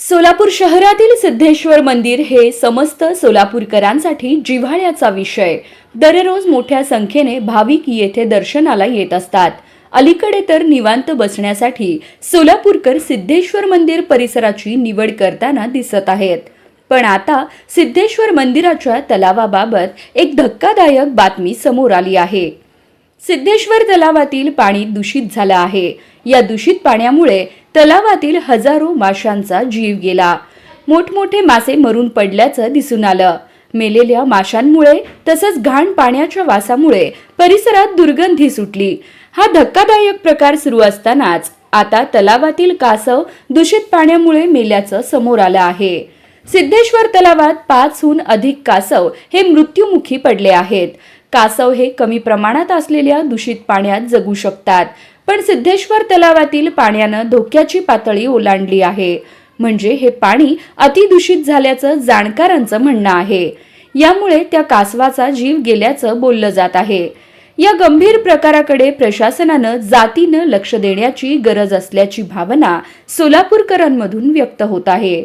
सोलापूर शहरातील सिद्धेश्वर मंदिर हे समस्त सोलापूरकरांसाठी जिव्हाळ्याचा विषय। दररोज मोठ्या संख्येने भाविक येथे दर्शनाला येत असतात। अलीकडे तर निवांत बसण्यासाठी सोलापूरकर सिद्धेश्वर मंदिर परिसराची निवड करताना दिसत आहेत। पण आता सिद्धेश्वर मंदिराच्या तलावाबाबत एक धक्कादायक बातमी समोर आली आहे। सिद्धेश्वर तलावातील पाणी दूषित झालं आहे। या दूषित पाण्यामुळे तलावातील हजारो माशांचा जीव गेला। मोठमोठे मासे मरून पडल्याचं दिसून आलं। मेलेल्या माशांमुळे तसंच घाण पाण्याच्या वासामुळे परिसरात दुर्गंधी सुटली। हा धक्कादायक प्रकार सुरू असतानाच आता तलावातील कासव दूषित पाण्यामुळे मेल्याचं समोर आलं आहे। सिद्धेश्वर तलावात 5हून अधिक कासव हे मृत्युमुखी पडले आहेत। कासव हे कमी प्रमाणात असलेल्या दूषित पाण्यात जगू शकतात, पण सिद्धेश्वर तलावातील पाण्यानं धोक्याची पातळी ओलांडली आहे। म्हणजे हे पाणी अतिदूषित झाल्याचं जाणकारांचं म्हणणं आहे। यामुळे त्या कासवाचा जीव गेल्याचं बोललं जात आहे। या गंभीर प्रकाराकडे प्रशासनानं जातीनं लक्ष देण्याची गरज असल्याची भावना सोलापूरकरांमधून व्यक्त होत आहे।